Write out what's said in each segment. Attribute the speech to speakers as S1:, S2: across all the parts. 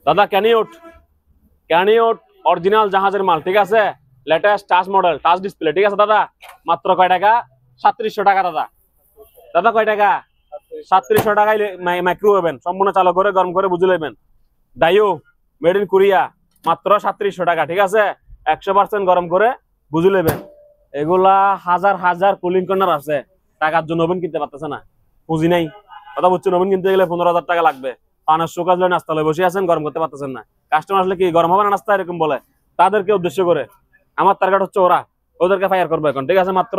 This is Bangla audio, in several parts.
S1: দাদা ক্যানিওট অরিজিনাল জাহাজের মাল, ঠিক আছে, latest touch model, touch display, ঠিক আছে দাদা, মাত্র কয় টাকা? 3700 টাকা দাদা। দাদা কয় টাকা? 3700 টাকায় মাইক্রোওয়েভেন সম্পূর্ণ চালু করে গরম করে বুঝে নেবেন। ডাইও মেড ইন কোরিয়া, মাত্র 3700 টাকা, ঠিক আছে, 100% গরম করে বুঝে নেবেন। এগুলা হাজার হাজার কুলিং কর্নার আছে, টাকার জন্য ওভেন কিনতে পারতেছে না, পুঁজি নাই, কথা বুঝছেন। ওভেন কিনতে গেলে 15,000 টাকা লাগবে। পানের সুকাজ লয় নাস্তা লয় বসে আছেন, গরম করতে পারতেছেন না। কাস্টমার আসলে কি গরম হবে না নাস্তা, এরকম বলে, তাদেরকে উদ্দেশ্য করে আমার টার্গেট হচ্ছে ওরা, ওদেরকে ফায়ার করবো এখন, ঠিক আছে। মাত্র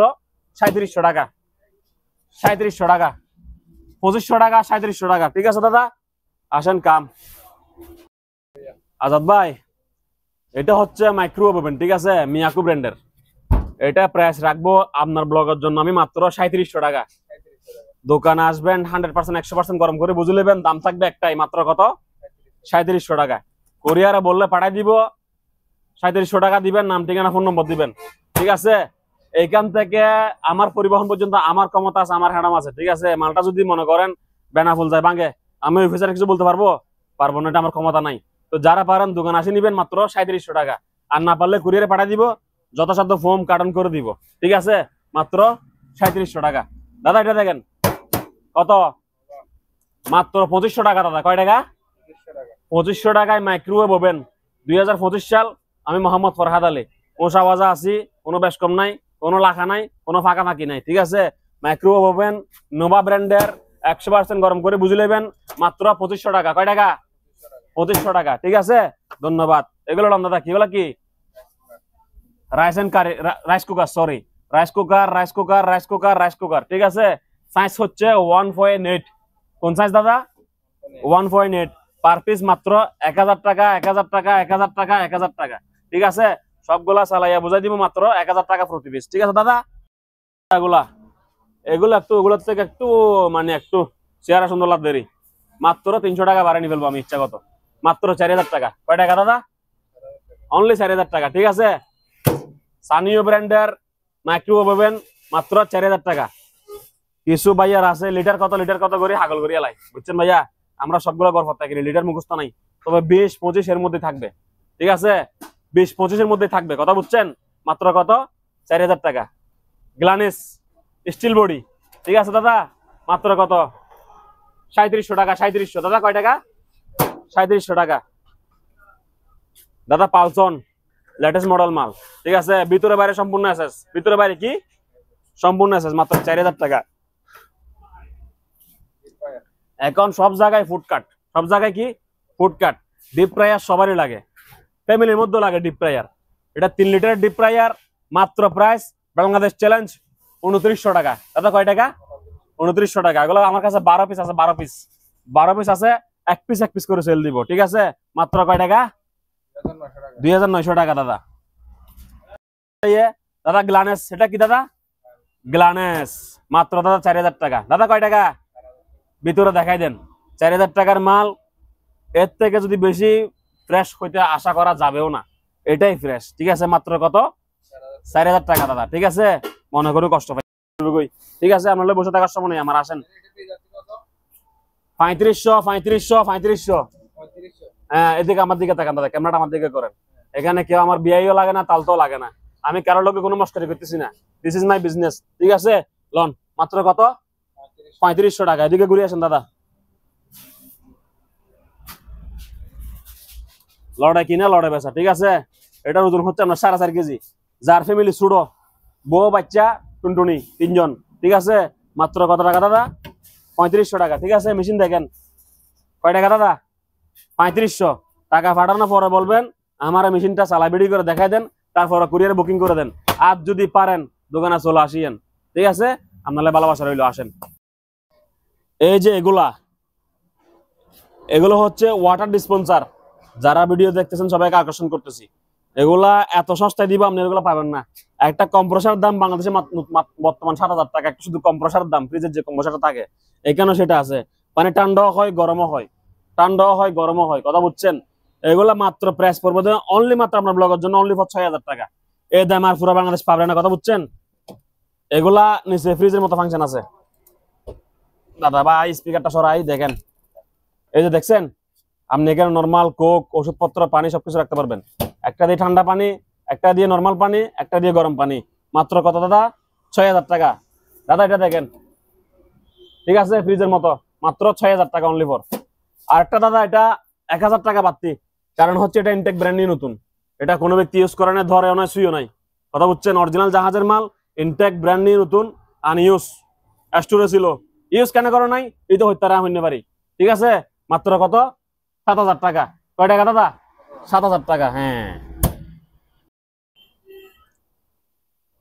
S1: 3700 টাকা, 3700 টাকা, 2500 টাকা, 3700 টাকা, ঠিক আছে দাদা, আসেন কাম। আজাদ ভাই, এটা হচ্ছে মাইক্রোওয়েভ ওভেন, ঠিক আছে, মিয়াকো ব্র্যান্ডের। এটা প্রাইস রাখবো আপনার ব্লগের জন্য আমি মাত্র 3700 টাকা। দোকানে আসবেন 100% 100% গরম করে বুঝে নেবেন, দাম থাকবে একটাই, মাত্র কত? 3700 টাকা। কোরিয়ারে বললে পাঠাই দিব, 3700 টাকা দিবেন, নাম ঠিকানা ফোন নম্বর দিবেন, ঠিক আছে। এইখান থেকে আমার পরিবহন পর্যন্ত আমার ক্ষমতা আছে, আমার হ্যাডাম আছে, ঠিক আছে। মালটা যদি মনে করেন বেনাফুল যায় ভাঙে, আমি অফিসারে কিছু বলতে পারবো না, এটা আমার ক্ষমতা নাই। তো যারা পারেন দোকান আসে নিবেন, মাত্র 3700 টাকা। আর না পারলে কুরিয়ারে পাঠাই দিব, যথাসাধ্য ফোম কার্টন করে দিব, ঠিক আছে, মাত্র 3700 টাকা। দাদা এটা দেখেন কত? মাত্র 2500 টাকা দাদা। কয় টাকা? 2500 টাকায় মাইক্রোওয়েভ ওভেন। 2025 সাল, আমি মোহাম্মদ ফরহাদ আলী, মশা বাজা আছি, কোনো বেশ কম নাই, কোনো লাখা নাই, কোনো ফাঁকা ফাঁকি নাই, ঠিক আছে। মাইক্রোওয়েভ ওভেন নোভা ব্র্যান্ডের, 100% গরম করে বুঝে নেবেন, মাত্র 2500 টাকা। কয় টাকা? 2500 টাকা, ঠিক আছে, ধন্যবাদ। এগুলো দাদা কি, এগুলো কি? রাইস কুকার, ঠিক আছে। সাইজ হচ্ছে 1.8। কোন সাইজ দাদা? 1.8। পার পিস মাত্র 1000 টাকা, 1000 টাকা, 1000 টাকা, 1000 টাকা, ঠিক আছে। সবগুলা চালাইয়া বুঝাই দিব, মাত্র 1000 টাকা প্রতি পিস, ঠিক আছে দাদা। এগুলো ওগুলোর থেকে একটু মানে একটু চেহারা সুন্দর লাভ দেরি, মাত্র 300 টাকা বাড়াই ফেলবো আমি ইচ্ছা কত, মাত্র 4000 টাকা। কয় টাকা দাদা? অনলি 4000 টাকা, ঠিক আছে। সানিও ব্র্যান্ডের মাইক্রোওয়েভ ওভেন, মাত্র 4000 টাকা। কিছু ভাইয়ার আছে লিটার কত করে হাগল করিয়া লাই, বুঝছেন ভাইয়া। আমরা সবগুলো গর্ব থাকি, লিটার মুখস্থ নাই, তবে 20-25 এর মধ্যে থাকবে, ঠিক আছে, 20-25 এর মধ্যে থাকবে, কথা বুঝছেন। মাত্র কত? 4000 টাকা। গ্লানেস স্টিল বডি, ঠিক আছে দাদা, মাত্র কত? 3700 টাকা। 3700 দাদা। কয় টাকা? 3700 টাকা দাদা। পালসন লেটেস্ট মডেল মাল, ঠিক আছে, ভিতরে বাইরে সম্পূর্ণ এসএস, ভিতরে বাইরে কি সম্পূর্ণ এসএস, মাত্র 4000 টাকা। এখন সব জায়গায় ফুডকাট, সব জায়গায় কি ফুডকাট, ডিপ ফ্রায়ার সবারই লাগে, ফ্যামিলির মধ্যে লাগে ডিপ ফ্রায়ার। এটা 3 লিটারের ডিপ ফ্রায়ার, মাত্র প্রাইস বাংলাদেশ চ্যালেঞ্জ 2900 টাকা। দাদা কয় টাকা? 2900 টাকা। এগুলো আমার কাছে 12 পিস আছে, 12 পিস আছে, এক পিস করে সেল দিব, ঠিক আছে। মাত্র কয় টাকা? 2900 টাকা দাদা। দাদা গ্লানেস, এটা কি দাদা? গ্লানেস, মাত্র দাদা 4000 টাকা। দাদা কয় টাকা? ভিতরে দেখাই দেন, 4000 টাকার মাল। এর থেকে যদি বেশি ফ্রেশ হইতে আশা করা যাবেও না, এটাই ফ্রেশ, ঠিক আছে। মাত্র কত? 4000 টাকা দাদা, ঠিক আছে। মনে করো কষ্ট পাই, ঠিক আছে, আপনারা বসে থাকার সময় নেই আমার, আসেন। 3500। হ্যাঁ, এদিকে আমার দিকে তাকান দাদা, ক্যামেরাটা আমার দিকে করেন। এখানে কেউ আমার বিআইও লাগে না, তালতো লাগে না, আমি কারোর লোকে কোনো মস্করি করতেছি না, দিস ইজ মাই বিজনেস, ঠিক আছে। লন, মাত্র কত? 3500 টাকা। এদিকে ঘুরে আসেন দাদা। লড়াই কিনা লড়াই বেচা, ঠিক আছে। এটার ওজন হচ্ছে আপনার 4.5 কেজি। যার ফ্যামিলি ছোট, বউ বাচ্চা টুনটুনি 3 জন, ঠিক আছে, মাত্র কত টাকা দাদা? 3500 টাকা, ঠিক আছে। মেশিন দেখেন কয় টাকা দাদা? 3500 টাকা। পাঠানোর পরে বলবেন আমার মেশিনটা চালা বিড়ি করে দেখাই দেন, তারপরে কুরিয়ারে বুকিং করে দেন। আর যদি পারেন দোকানে চলে আসিয়েন, ঠিক আছে। আপনাদের ভালোবাসা রইল, আসেন। এই যে এগুলো হচ্ছে ওয়াটার ডিসপেন্সার। যারা ভিডিও দেখতেছেন সবাইকে আকর্ষণ করতেছি, এগুলা এত সস্তায় দিব আপনি এগুলো পাবেন না। একটা কম্প্রেসার দাম বাংলাদেশে বর্তমান 7000 টাকা। একটা শুধু কম্প্রেসার দাম, ফ্রিজের যে কম্প্রেসারটা থাকে, এখানেও সেটা আছে। মানে ঠান্ডাও হয় গরমও হয়, ঠান্ডাও হয় গরমও হয়, কথা বুঝছেন। এগুলা মাত্র প্রাইস পড়বে অনলি মাত্র আপনার ব্লগের জন্য অনলি ফর 6000 টাকা। এই দাম আর পুরো বাংলাদেশ পাবে না, কথা বুঝছেন। এগুলা নিচে ফ্রিজের মতো ফাংশন আছে দাদা। ভাই স্পিকারটা সরাই দেখেন, এই যে দেখছেন আপনি এখানে নর্মাল কোক, ওষুধপত্র, পানি সবকিছু রাখতে পারবেন। একটা দিয়ে ঠান্ডা পানি, একটা দিয়ে নর্মাল পানি, একটা দিয়ে গরম পানি। মাত্র কত দাদা? ৬,০০০ টাকা। দাদা এটা দেখেন, ঠিক আছে, ফ্রিজের মতো, মাত্র ৬,০০০ টাকা অনলি ফর। আর একটা দাদা এটা ১,০০০ টাকা বাড়তি, কারণ হচ্ছে এটা ইনটেক ব্র্যান্ড নিউ নতুন। এটা কোনো ব্যক্তি ইউজ করে না, ধরেও না, শুয়েও নাই। কথা বুঝছেন? অরিজিনাল জাহাজের মাল, ইনটেক ব্র্যান্ড নিউ নতুন, আনইউজ স্টোরে ছিল। ইউজ কেন করো নাই? এই তো হইতে হইতে পারি। ঠিক আছে, মাত্র কত? ৭,০০০ টাকা। কয় টাকা দাদা? ৭,০০০ টাকা। হ্যাঁ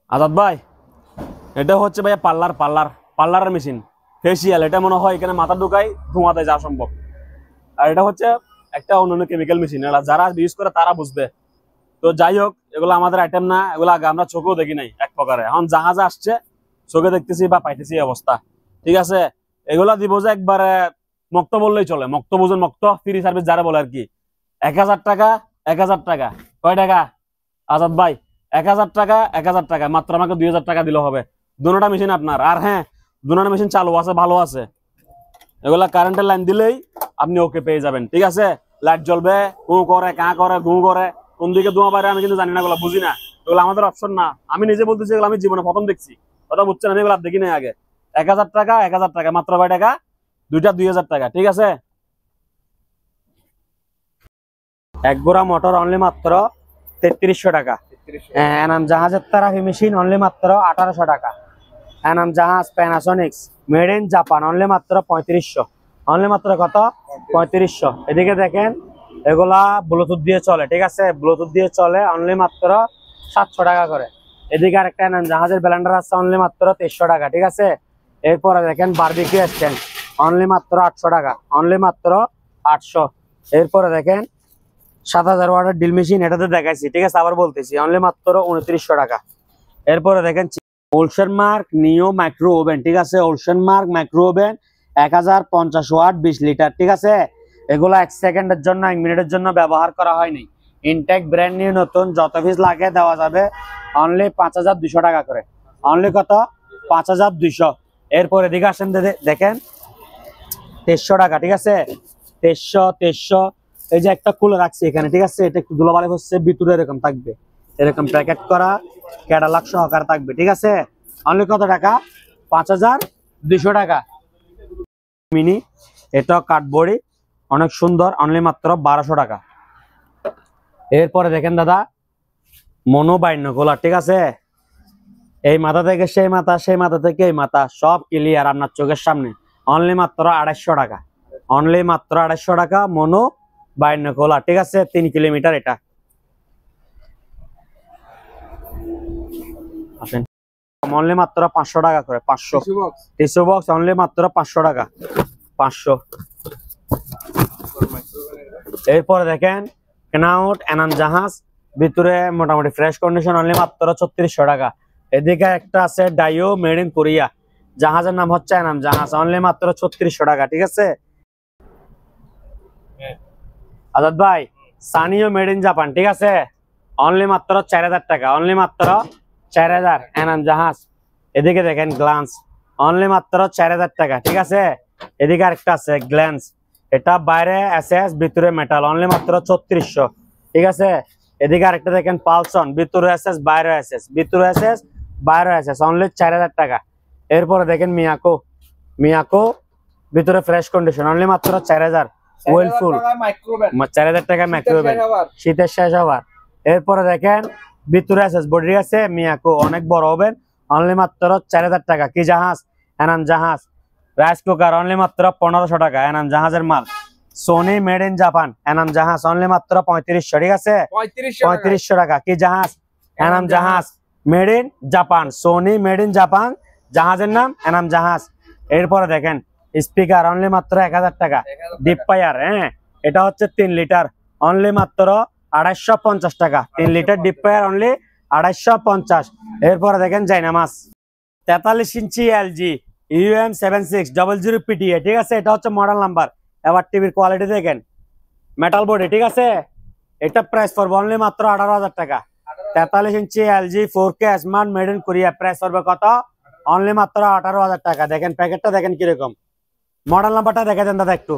S1: আজাদ ভাই, এটা হচ্ছে ভাইয়া পার্লারের মেশিন, ফেসিয়াল। এটা মনে হয় এখানে মাথা ঢুকাই ধোঁয়াতে যা সম্ভব। আর এটা হচ্ছে একটা অন্যান্য কেমিক্যাল মেশিন, এটা যারা ইউজ করে তারা বুঝবে। তো যাই হোক, এগুলো আমাদের আইটেম না, এগুলো আগে আমরা চোখেও দেখি নাই এক প্রকারে। এখন জাহাজে আসছে, চোখে দেখতেছি বা পাইতেছি অবস্থা। ঠিক আছে, এগুলা দিব যে একবারে মক্ত বললেই চলে। মক্ত বুঝুন, মক্ত ফ্রি সার্ভিস যারা বলে আর কি। ১,০০০ টাকা, ১,০০০ টাকা। কয় টাকা আজাদ ভাই? ১,০০০ টাকা, ১,০০০ টাকা। মাত্র আমাকে ২,০০০ টাকা দিলে হবে। দুটোটা মেশিন আপনার। আর হ্যাঁ, দুটোটা মেশিন চালু আছে, ভালো আছে। এগুলা কারেন্টের লাইন দিলেই আপনি ওকে পেয়ে যাবেন। ঠিক আছে, লাইট জ্বলবে, কু করে, কা করে, ঘু করে, কোন দিকে ধোঁয়া বাইরে আমি কিন্তু জানি না, এগুলো বুঝি না। এগুলো আমাদের অপশন না। আমি নিজে বলতেছি, এগুলো আমি জীবনে প্রথম দেখছি। কথা বুঝছেন? আমি এগুলো দেখি নাই আগে। ১,০০০ টাকা, ১,০০০ টাকা। মাত্র কয় টাকা? দুইটা ২,০০০ টাকা। ঠিক আছে, এক গোড়া মোটর অনলি মাত্র ৩৩০০ টাকা। এনাম জাহাজের তারাফি মেশিন অনলি মাত্র ১৮০০ টাকা। এনাম জাহাজ প্যানাসোনিক্স মেড ইন জাপান অনলি মাত্র ৩৫০০। অনলি মাত্র কত? ৩৫০০। এদিকে দেখেন, এগুলা ব্লুটুথ দিয়ে চলে। ঠিক আছে, ব্লুটুথ দিয়ে চলে, অনলি মাত্র ৭০০ টাকা করে। এদিকে আরেকটা এনাম জাহাজের ব্লেন্ডার আছে, অনলি মাত্র ৩০০ টাকা। ঠিক আছে, এরপরে দেখেন বারবিকিউ স্ট্যান্ড অনলি মাত্র ৮০০ টাকা, অনলি মাত্র ৮০০। এরপরে দেখেন ৭০০০ ওয়াটের ড্রিল মেশিন, এটাতে দেখাইছি। ঠিক আছে, আবার বলতেছি, অনলি মাত্র ২৯০০ টাকা। এরপরে দেখেন Olsen mark neo micro oven. ঠিক আছে, Olsen mark micro oven ১০৫০ watt ২০ litre. ঠিক আছে, এগুলো ১ সেকেন্ডের জন্য, ১ মিনিটের জন্য ব্যবহার করা হয়নি। ইনটেক ব্র্যান্ড নিউ নতুন, যত পিস লাগে দেওয়া যাবে। অনলি ৫,২০০ টাকা করে। অনলি কত? ৫,২০০। এরপরে এদিকে আসেন, দেখেন ৩০০ টাকা। ঠিক আছে, ৩০০। এই যে একটা খুলে রাখছি এখানে। ঠিক আছে, এটা একটু ধুলোবালি হচ্ছে, ভিতরে এরকম থাকবে, এরকম প্যাকেট করা ক্যাটালগ সহকারে থাকবে। ঠিক আছে, অনলি কত টাকা? ৫,২০০ টাকা। মিনি, এটা কাঠবড়ি, অনেক সুন্দর, অনলি মাত্র ১২০০ টাকা। এরপরে দেখেন দাদা, মনো বাইনোকুলার। ঠিক আছে, এই মাথা থেকে সেই মাথা, সেই মাথা থেকে এই মাথা, সব ক্লিয়ার আপনার চোখের সামনে। অনলি মাত্র ২৫০ টাকা। অনলি মাত্র ২৫০ টাকা মনো বাইনোকুলার। ঠিক আছে, ৩ কিলোমিটার এটা। অনলি মাত্র ৫০০ টাকা করে। ৫০০ টিস্যু বক্স অনলি মাত্র ৫০০ টাকা। ৫০০। এরপরে দেখেন কেনাউট এনাম জাহাজ, ভিতরে মোটামুটি ফ্রেশ কন্ডিশন, অনলি মাত্র ৩৬০০ টাকা। এদিকে একটা আছে ডাইও মেড ইন কোরিয়া, জাহাজের নাম হচ্ছে এনাম জাহাজ, অনলি মাত্র ৩৬০০ টাকা। ঠিক আছে আজাদ ভাই, সানিও মেড ইন জাপান। ঠিক আছে, অনলি মাত্র ৪,০০০ টাকা। অনলি মাত্র ৪,০০০ এনাম জাহাজ। এদিকে দেখেন গ্লান্স, অনলি মাত্র ৪,০০০ টাকা। ঠিক আছে, এদিকে আরেকটা আছে গ্ল্যান্স, এটা বাইরে এসএস, ভিতরে মেটাল, অনলি মাত্র ৩৬০০। ঠিক আছে, এদিকে আরেকটা দেখেন পালসন, ভিতরে এসএস, বাইরে এসএস, ভিতরে এসএস, বাইরে এসএস, অনলি ৪,০০০ টাকা। এরপরে দেখেন মিয়াকো, ভিতরে ফ্রেশ কন্ডিশন, অনলি মাত্র ৪,০০০। ওয়েলফুল ৪,০০০ টাকা মাইক্রোওভেন, শীতের শেষ হবার। এরপরে দেখেন ভিতরে আছে বডি আছে মিয়াকো, অনেক বড় ওভেন, অনলি মাত্র ৪,০০০ টাকা। কি জাহাজ? এনাম জাহাজ। রাইস কুকার অনলি মাত্র ১৫০০ টাকা, এনাম জাহাজের মাল। Sony made in Japan Enam জাহাজ, অনলি মাত্র ৩৫০০। ঠিক আছে, ৩৫০০ টাকা। কি জাহাজ? এনাম জাহাজ made in Japan, Sony made in Japan, জাহাজের নাম এনাম জাহাজ। এরপরে দেখেন স্পিকার, অনলি মাত্র ১,০০০ টাকা। ডিপ ফায়ার, হ্যাঁ, এটা হচ্ছে ৩ লিটার, অনলি মাত্র ২৫০ টাকা। ৩ লিটার ডিপ ফায়ার, অনলি ২৫০। এরপরে দেখেন জাইনামাস ৪৩ ইঞ্চি এলজি UM7600 PTA। ঠিক আছে, এটা হচ্ছে মডেল নাম্বার। এবার টিভির কোয়ালিটি দেখেন, মেটাল বডি। ঠিক আছে, এটা প্রাইস পড়বে অনলি মাত্র ১৮,০০০ টাকা। ৪৩ inch LG 4K smart made in Korea, price পড়বে কত? অনলি মাত্র ১৮,০০০ টাকা। দেখেন প্যাকেটটা দেখেন কিরকম, মডেল নাম্বারটা দেখে দেন দাদা একটু।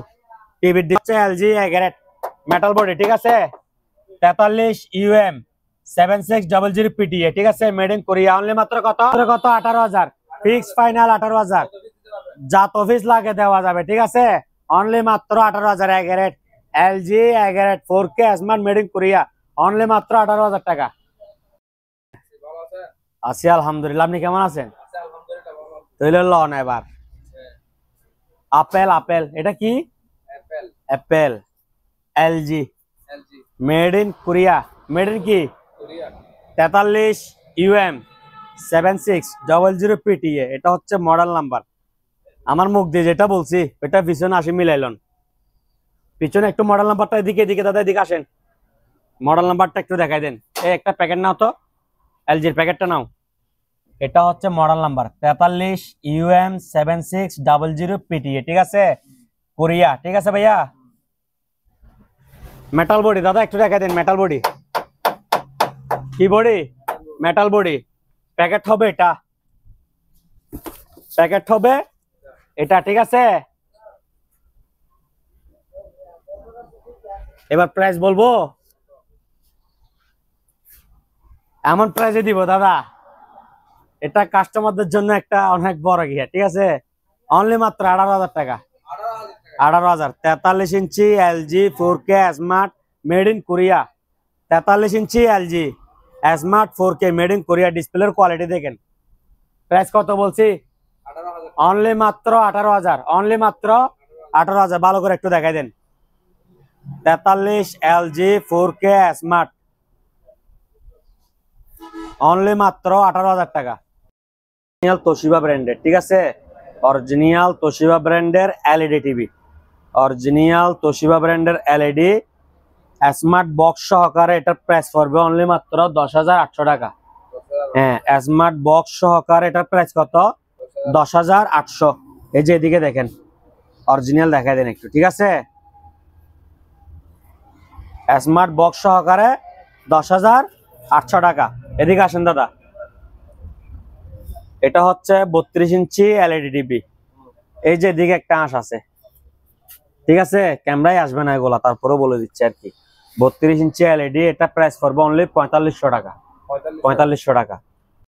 S1: টিভির হচ্ছে LG এগারেট
S2: মেটাল বডি, ঠিক আছে 43 ইউএম 7600 পিটিএ, ঠিক আছে মেড ইন কোরিয়া। অনলি মাত্র কত 18,000, ফিক্স ফাইনাল 18,000, যা অফিস লাগে দেওয়া যাবে, ঠিক আছে অনলি মাত্র 18,000। এগারেট এলজি এগারেট 4K smart made in Korea, only মাত্র 18,000 টাকা। আছি আলহামদুলিল্লাহ, আপনি কেমন আছেন? তৈল লন এবার আপেল, আপেল এটা কি? Apple LG made in Korea, made in কি 43 ইউএম 7600 পিটিএ, এটা হচ্ছে মডেল নাম্বার। আমার মুখ দিয়ে যেটা বলছি এটা পিছনে আসি মিলাইলন, পিছনে একটু মডেল নাম্বারটা এদিকে, এদিকে দাদা এদিকে আসেন, মডেল নাম্বারটা একটু দেখাই দেন। এই একটা প্যাকেট নাও তো, এলজির প্যাকেটটা নাও। এটা হচ্ছে মডেল নাম্বার 43 ইউএম 7600 পিটিএ, ঠিক আছে কোরিয়া, ঠিক আছে ভাইয়া। মেটাল বডি দাদা একটু দেখাই দেন, মেটাল বডি কি বডি? Metal body. প্যাকেট হবে এটা, প্যাকেট হবে এটা, ঠিক আছে। এবার প্রাইস বলবো, এমন প্রাইসে দিব দাদা, এটা কাস্টমারদের জন্য একটা অনেক বড় গিয়া, ঠিক আছে অনলি মাত্র 18,000 টাকা। 18,000 43 inch LG 4K smart made in Korea, 43 inch LG smart 4K made in Korea. ডিসপ্লের কোয়ালিটি দেখেন। প্রাইস কত বলছি? অনলি মাত্র 18,000, অনলি মাত্র 18,000। ভালো করে একটু দেখাই দেন। 43 এলজি 4K স্মার্ট, অনলি মাত্র 18,000 টাকা। অরিজিনাল তোশিবা ব্র্যান্ডের, ঠিক আছে অরিজিনাল তোশিবা ব্র্যান্ডের এলইডি টিভি, অরিজিনাল তোশিবা ব্র্যান্ডের এলইডি স্মার্ট বক্স সহকারে। এটার প্রাইস পড়বে অনলি মাত্র 10,800 টাকা। হ্যাঁ স্মার্ট বক্স সহকারে এটার প্রাইস কত? 10,800। এই যে এদিকে দেখেন, অরিজিনাল দেখাই দেন একটু, ঠিক আছে স্মার্ট বক্স সহকারে 10,800 টাকা। এদিকে আসেন দাদা, এটা হচ্ছে 32 ইঞ্চি এলইডি টিভি। এই যে এদিকে একটা আঁশ আছে, ঠিক আছে ক্যামেরায় আসবে না এগুলা, তারপরেও বলে দিচ্ছে আর কি। 32 ইঞ্চি এলইডি, এটা প্রাইস পড়বে অনলি 4500 টাকা, 4500 টাকা।